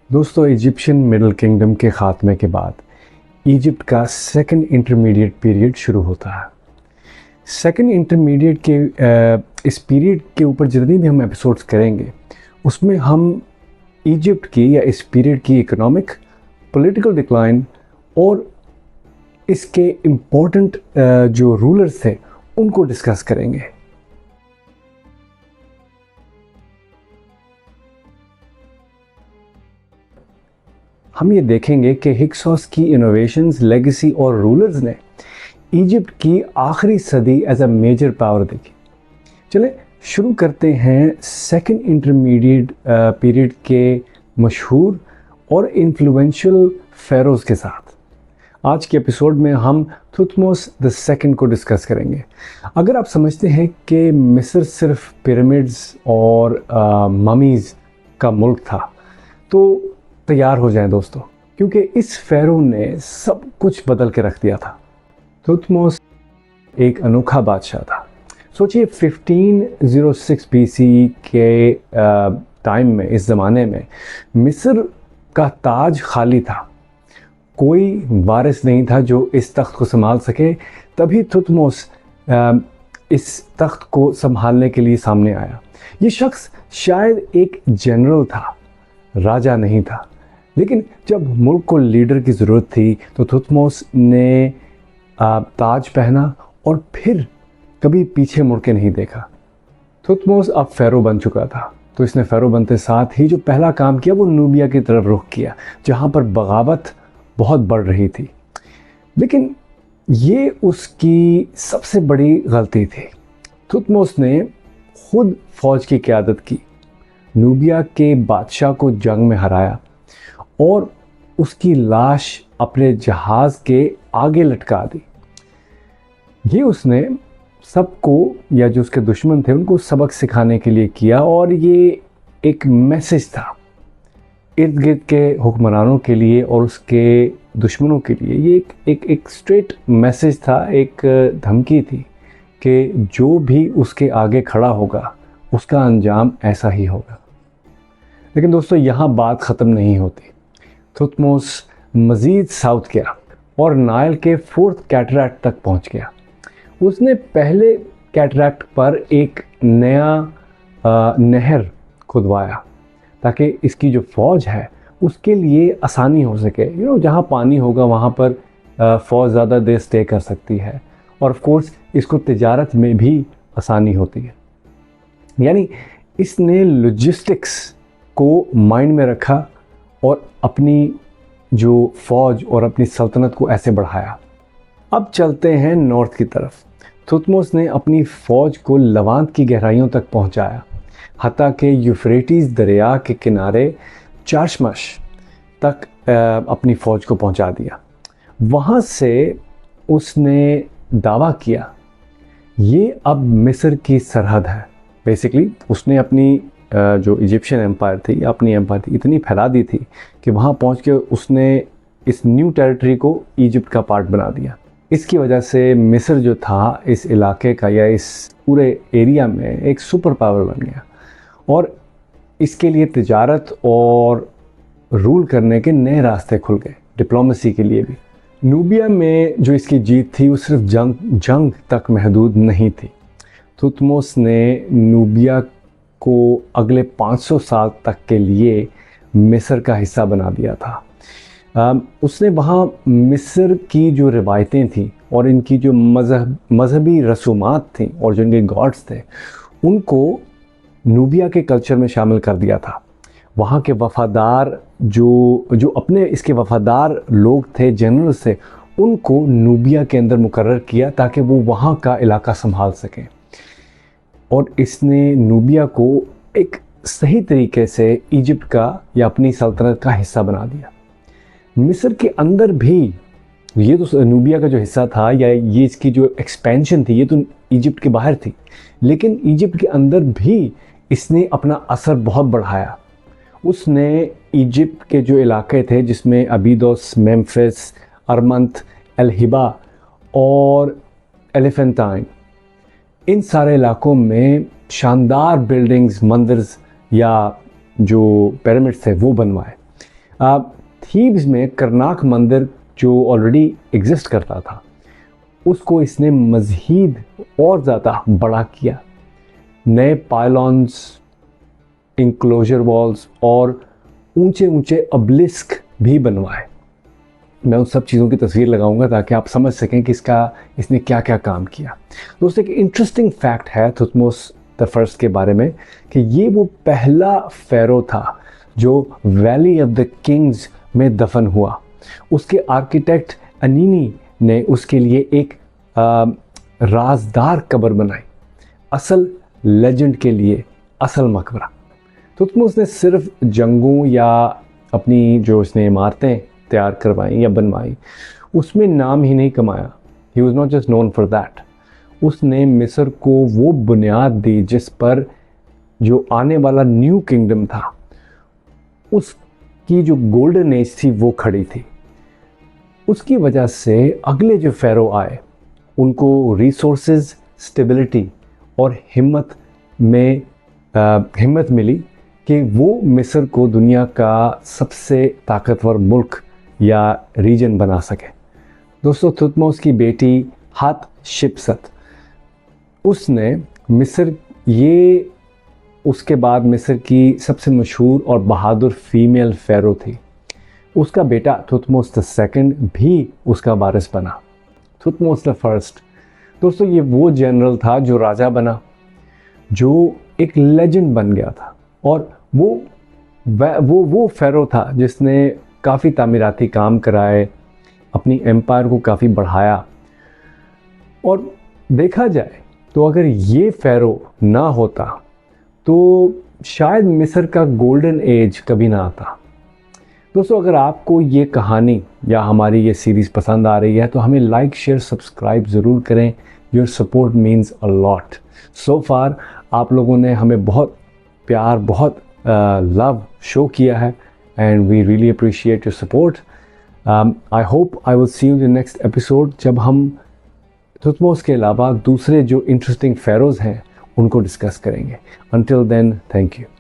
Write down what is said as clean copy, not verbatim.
दोस्तों, Egyptian middle kingdom के ख़ात्मे के बाद इजिप्ट का सेकंड इंटरमीडिएट पीरियड शुरू होता है। सेकंड इंटरमीडिएट के इस पीरियड के ऊपर जितनी भी हम एपिसोड्स करेंगे उसमें हम इजिप्ट की या इस पीरियड की इकोनॉमिक, पॉलिटिकल डिक्लाइन और इसके इम्पोर्टेंट जो रूलर्स थे उनको डिस्कस करेंगे। हम ये देखेंगे कि हिक्सोस की इनोवेशंस, लेगेसी और रूलर्स ने इजिप्ट की आखिरी सदी एज अ मेजर पावर देखी। चले शुरू करते हैं सेकंड इंटरमीडिएट पीरियड के मशहूर और इन्फ्लुएंशियल फेरोज़ के साथ। आज के एपिसोड में हम थुथमोस द सेकंड को डिस्कस करेंगे। अगर आप समझते हैं कि मिस्र सिर्फ पिरामिड्स और ममीज़ का मुल्क था तो तैयार हो जाएं दोस्तों, क्योंकि इस फेरो ने सब कुछ बदल के रख दिया था। थुथमोस एक अनोखा बादशाह था। सोचिए 1506 बीसी के टाइम में, इस ज़माने में मिस्र का ताज खाली था, कोई वारिस नहीं था जो इस तख्त को संभाल सके। तभी थुथमोस इस तख्त को संभालने के लिए सामने आया। ये शख्स शायद एक जनरल था, राजा नहीं था, लेकिन जब मुल्क को लीडर की ज़रूरत थी तो थुथमोस ने ताज पहना और फिर कभी पीछे मुड़ के नहीं देखा। थुथमोस अब फ़ेरो बन चुका था, तो इसने फ़ेरो बनते साथ ही जो पहला काम किया वो नूबिया की तरफ रुख किया, जहाँ पर बगावत बहुत बढ़ रही थी। लेकिन ये उसकी सबसे बड़ी गलती थी। थुथमोस ने खुद फ़ौज की क़यादत की, नूबिया के बादशाह को जंग में हराया और उसकी लाश अपने जहाज़ के आगे लटका दी। ये उसने सबको, या जो उसके दुश्मन थे उनको सबक सिखाने के लिए किया, और ये एक मैसेज था इर्द गिर्द के हुक्मरानों के लिए और उसके दुश्मनों के लिए। ये एक स्ट्रेट मैसेज था, एक धमकी थी कि जो भी उसके आगे खड़ा होगा उसका अंजाम ऐसा ही होगा। लेकिन दोस्तों, यहाँ बात ख़त्म नहीं होती। थुथमोस मज़ीद साउथ गया और नाइल के 4th कैटरैक्ट तक पहुँच गया। उसने पहले कैटरैक्ट पर एक नया नहर खुदवाया ताकि इसकी जो फ़ौज है उसके लिए आसानी हो सके। जहाँ पानी होगा वहाँ पर फ़ौज ज़्यादा देर स्टे कर सकती है, और ऑफ कोर्स इसको तिजारत में भी आसानी होती है। यानी इसने लॉजिस्टिक्स को माइंड में रखा और अपनी जो फ़ौज और अपनी सल्तनत को ऐसे बढ़ाया। अब चलते हैं नॉर्थ की तरफ। थुथमोस ने अपनी फ़ौज को लवांत की गहराइयों तक पहुंचाया, हत्ता के यूफ्रेटिस दरिया के किनारे चाशमश तक अपनी फ़ौज को पहुंचा दिया। वहाँ से उसने दावा किया ये अब मिस्र की सरहद है। बेसिकली उसने अपनी जो इजिप्शियन एम्पायर थी, अपनी एम्पायर थी, इतनी फैला दी थी कि वहाँ पहुँच के उसने इस न्यू टेरिटरी को इजिप्ट का पार्ट बना दिया। इसकी वजह से मिस्र जो था इस इलाके का या इस पूरे एरिया में एक सुपर पावर बन गया, और इसके लिए तिजारत और रूल करने के नए रास्ते खुल गए, डिप्लोमेसी के लिए भी। नूबिया में जो इसकी जीत थी वो सिर्फ जंग तक महदूद नहीं थी। थुथमोस ने नूबिया को अगले 500 साल तक के लिए मिस्र का हिस्सा बना दिया था। उसने वहाँ मिस्र की जो रिवायतें थीं और इनकी जो मजहबी रसूमात थीं और जो इनके गॉड्स थे उनको नूबिया के कल्चर में शामिल कर दिया था। वहाँ के वफ़ादार जो अपने इसके वफ़ादार लोग थे, जनरल्स थे, उनको नूबिया के अंदर मुकर्रर किया ताकि वो वहाँ का इलाका संभाल सकें, और इसने नूबिया को एक सही तरीके से इजिप्ट का या अपनी सल्तनत का हिस्सा बना दिया। मिस्र के अंदर भी ये तो नूबिया का जो हिस्सा था या ये इसकी जो एक्सपेंशन थी ये तो इजिप्ट के बाहर थी, लेकिन इजिप्ट के अंदर भी इसने अपना असर बहुत बढ़ाया। उसने इजिप्ट के जो इलाके थे जिसमें अबीदोस, मेम्फिस, अरमंत, एल-हिबा और एलिफेंटाइन, इन सारे इलाकों में शानदार बिल्डिंग्स, मंदिर्स या जो पिरामिड्स थे वो बनवाए। थीब्स में करनाक मंदिर जो ऑलरेडी एग्जिस्ट करता था उसको इसने मज़ीद और ज़्यादा बड़ा किया, नए पायलॉन्स, इंक्लोजर वॉल्स और ऊंचे ऊंचे अब्लिस्क भी बनवाए। मैं उन सब चीज़ों की तस्वीर लगाऊंगा ताकि आप समझ सकें कि इसने क्या क्या काम किया। दोस्तों, एक इंटरेस्टिंग फैक्ट है थुथमोस द फर्स्ट के बारे में कि ये वो पहला फ़ेरो था जो वैली ऑफ द किंग्स में दफन हुआ। उसके आर्किटेक्ट अनीनी ने उसके लिए एक राजदार कब्र बनाई, असल लेजेंड के लिए असल मकबरा। थुथमोस ने सिर्फ जंगों या अपनी जो इसने इमारतें तैयार करवाई या बनवाई उसमें नाम ही नहीं कमाया। He was not just known for that. उसने मिस्र को वो बुनियाद दी जिस पर जो आने वाला न्यू किंगडम था उसकी जो गोल्डन एज थी वो खड़ी थी। उसकी वजह से अगले जो फ़ेरो आए उनको रिसोर्सेज, स्टेबिलिटी और हिम्मत मिली कि वो मिस्र को दुनिया का सबसे ताकतवर मुल्क या रीजन बना सके। दोस्तों, थुथमोस की बेटी हातशेप्सुत उसने उसके बाद मिस्र की सबसे मशहूर और बहादुर फीमेल फ़ेरो थी। उसका बेटा थुथमोस द सेकंड भी उसका वारिस बना। थुथमोस द फर्स्ट, दोस्तों, ये वो जनरल था जो राजा बना, जो एक लेजेंड बन गया था और वो फ़ेरो था जिसने काफ़ी तामीराती काम कराए, अपनी एम्पायर को काफ़ी बढ़ाया। और देखा जाए तो अगर ये फ़ेरो ना होता तो शायद मिस्र का गोल्डन एज कभी ना आता। दोस्तों, अगर आपको ये कहानी या हमारी ये सीरीज़ पसंद आ रही है तो हमें लाइक, शेयर, सब्सक्राइब ज़रूर करें। Your support means a lot. So far आप लोगों ने हमें बहुत प्यार, बहुत लव शो किया है and we really appreciate your support. I hope I will see you in the next episode जब हम थुथमोस के अलावा दूसरे जो इंटरेस्टिंग फ़ेरोज़ हैं उनको डिस्कस करेंगे। Until then, thank you.